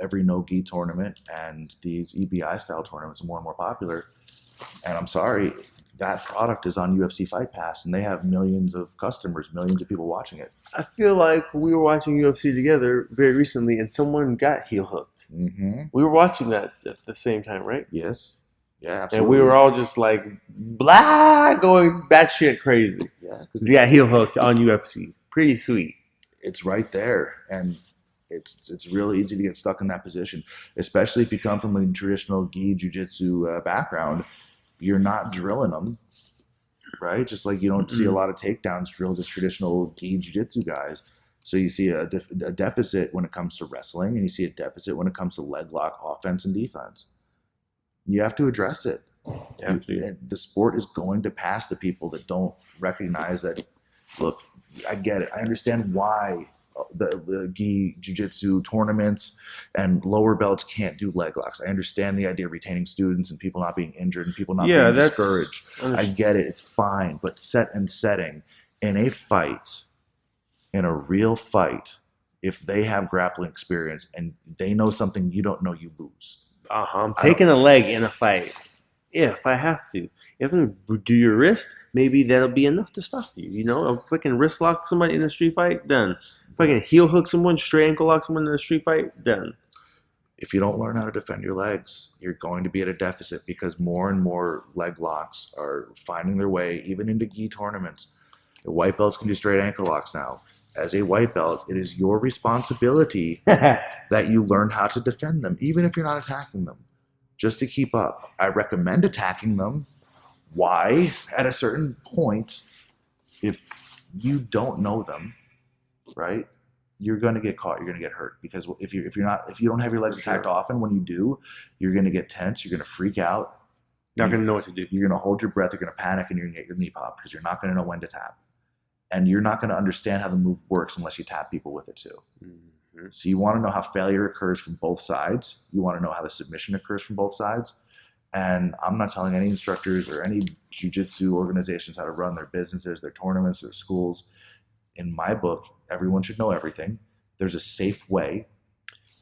Every no-gi tournament and these EBI style tournaments are more and more popular. And I'm sorry, that product is on UFC Fight Pass, and they have millions of customers, millions of people watching it. I feel like we were watching UFC together very recently, and someone got heel hooked. Mm-hmm. We were watching that at the same time, right? Yes. Yeah, And absolutely. we were all just like, blah, going batshit crazy. Yeah, because We got heel hooked on UFC. Pretty sweet. it's right there, and it's real easy to get stuck in that position, especially if you come from a traditional gi jiu-jitsu background. You're not drilling them, right? Just like you don't see a lot of takedowns drilled as traditional gi jiu-jitsu guys. So you see a deficit when it comes to wrestling, and you see a deficit when it comes to leg lock offense and defense. You have to address it. The sport is going to pass the people that don't recognize that. Look, I get it. I understand why the gi jiu-jitsu tournaments and lower belts can't do leg locks. I understand the idea of retaining students and people not being injured and people not being discouraged. I get it. It's fine. But setting in a fight, in a real fight, if they have grappling experience and they know something you don't know, you lose. I'm taking a leg in a fight if I have to. If I do your wrist, maybe that'll be enough to stop you. You know, if I can wrist lock somebody in a street fight, done. If I can heel hook someone, straight ankle lock someone in a street fight, done. If you don't learn how to defend your legs, you're going to be at a deficit because more and more leg locks are finding their way even into gi tournaments. The white belts can do straight ankle locks now. As a white belt, it is your responsibility that you learn how to defend them, even if you're not attacking them, just to keep up. I recommend attacking them. Why? At a certain point, if you don't know them, right, you're going to get caught. You're going to get hurt because if you don't have your legs attacked often, when you do, you're going to get tense. You're going to freak out. Not going to know what to do. You're going to hold your breath. You're going to panic, and you're going to get your knee popped because you're not going to know when to tap. And you're not going to understand how the move works unless you tap people with it too. Mm-hmm. So you want to know how failure occurs from both sides. You want to know how the submission occurs from both sides. And I'm not telling any instructors or any jiu-jitsu organizations how to run their businesses, their tournaments, their schools. In my book, everyone should know everything. There's a safe way.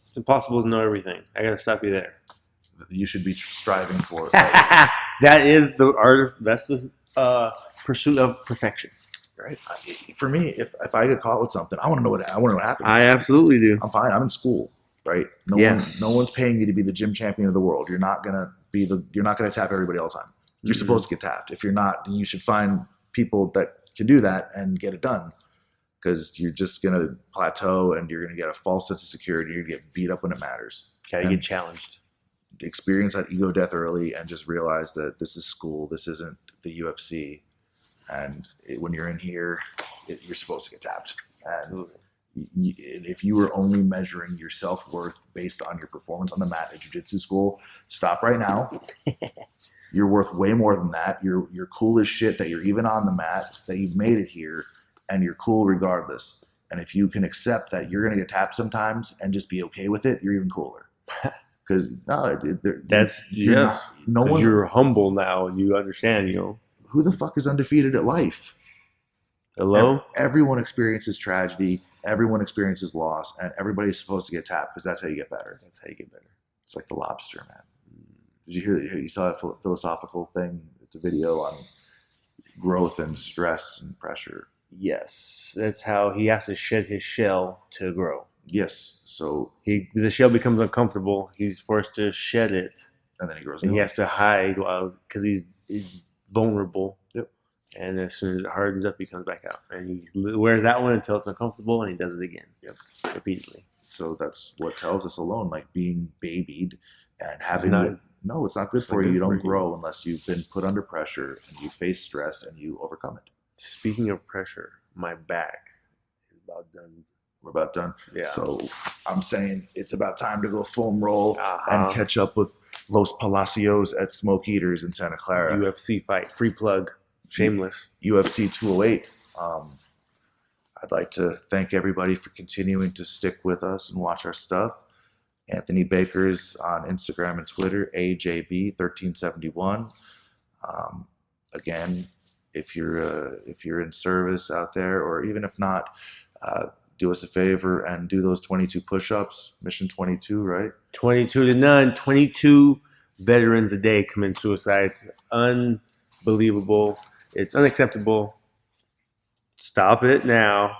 It's impossible to know everything. I got to stop you there. You should be striving for it. That is the art. That's the pursuit of perfection. Right. For me, if I get caught with something, I want to know what happened. I absolutely do. I'm fine. I'm in school, right? No one's paying you to be the gym champion of the world. You're not gonna tap everybody all the time. You're supposed to get tapped. If you're not, then you should find people that can do that and get it done. Because you're just gonna plateau and you're gonna get a false sense of security. You're gonna get beat up when it matters. Gotta get challenged. Experience that ego death early and just realize that this is school. This isn't the UFC. And when you're in here, you're supposed to get tapped. And if you were only measuring your self-worth based on your performance on the mat at jiu-jitsu school, stop right now. You're worth way more than that. You're cool as shit that you're even on the mat, that you've made it here, and you're cool regardless. And if you can accept that you're going to get tapped sometimes and just be okay with it, you're even cooler. Because you're humble now. You understand, you know. Who the fuck is undefeated at life? Hello? Everyone experiences tragedy. Everyone experiences loss. And everybody's supposed to get tapped because that's how you get better. That's how you get better. It's like the lobster, man. Did you hear that? You saw that philosophical thing? It's a video on growth and stress and pressure. Yes. That's how he has to shed his shell to grow. Yes. So the shell becomes uncomfortable. He's forced to shed it. And then he grows. And he has to hide because he's vulnerable. Yep. And as soon as it hardens up, he comes back out. And he wears that one until it's uncomfortable, and he does it again. Yep. Repeatedly. So that's what tells us alone, like being babied and having no, it's not good for you. You don't grow unless you've been put under pressure and you face stress and you overcome it. Speaking of pressure, my back is about done. We're about done. Yeah. So I'm saying it's about time to go foam roll and catch up with Los Palacios at Smoke Eaters in Santa Clara. UFC fight, free plug, shameless. UFC 208. I'd like to thank everybody for continuing to stick with us and watch our stuff. Anthony Baker's on Instagram and Twitter, AJB1371. Again, if you're in service out there, or even if not, do us a favor and do those 22 push-ups. Mission 22, right? 22 to none. 22 veterans a day commit suicide. It's unbelievable. It's unacceptable. Stop it now.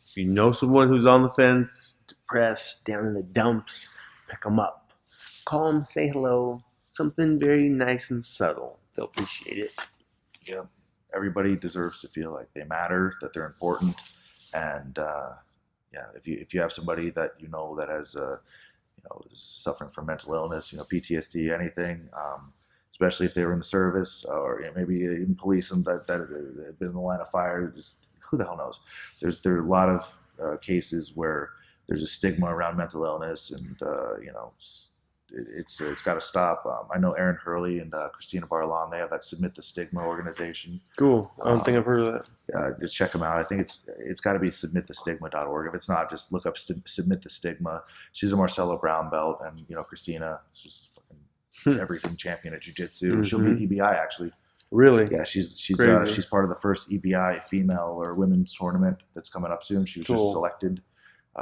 If you know someone who's on the fence, depressed, down in the dumps, pick them up. Call them, say hello, something very nice and subtle, they'll appreciate it. Yeah, everybody deserves to feel like they matter, that they're important, and yeah, if you have somebody that you know that has is suffering from mental illness, PTSD, anything, especially if they were in the service or maybe in police and that had been in the line of fire, just who the hell knows? There are a lot of cases where there's a stigma around mental illness, and it's got to stop. I know Aaron Hurley and Christina Barlon. They have that Submit the Stigma organization. Cool. I don't think I've heard of that. Just check them out. I think it's got to be submitthestigma.org. If it's not, just look up Submit the Stigma. She's a Marcelo Brown belt, and Christina, she's fucking everything champion at jiu-jitsu. Mm-hmm. She'll be EBI actually. Really? Yeah, she's part of the first EBI female or women's tournament that's coming up soon. She was just selected,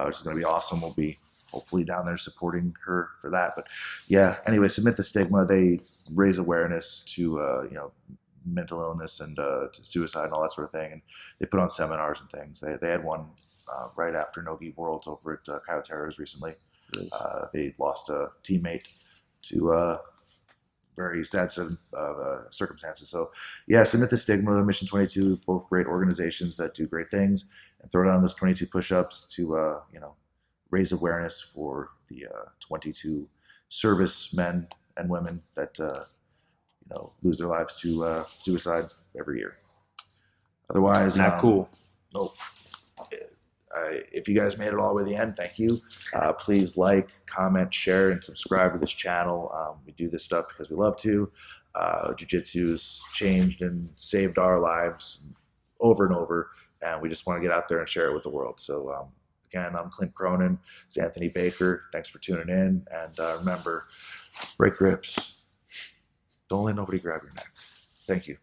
which is going to be awesome. We'll be hopefully down there supporting her for that. But yeah, anyway, Submit the Stigma. They raise awareness to mental illness and to suicide and all that sort of thing. And they put on seminars and things. They had one right after Nogi Worlds over at Coyoteros recently. Nice. They lost a teammate to very sad circumstances. So yeah, Submit the Stigma, Mission 22, both great organizations that do great things, and throw down those 22 push-ups to raise awareness for the 22 service men and women that lose their lives to suicide every year. Otherwise, not cool. Nope. If you guys made it all the way to the end, thank you. Please like, comment, share, and subscribe to this channel. We do this stuff because we love to. Jiu-Jitsu's changed and saved our lives over and over, and we just want to get out there and share it with the world. So again, I'm Clint Cronin. It's Anthony Baker. Thanks for tuning in, and remember, break grips. Don't let nobody grab your neck. Thank you.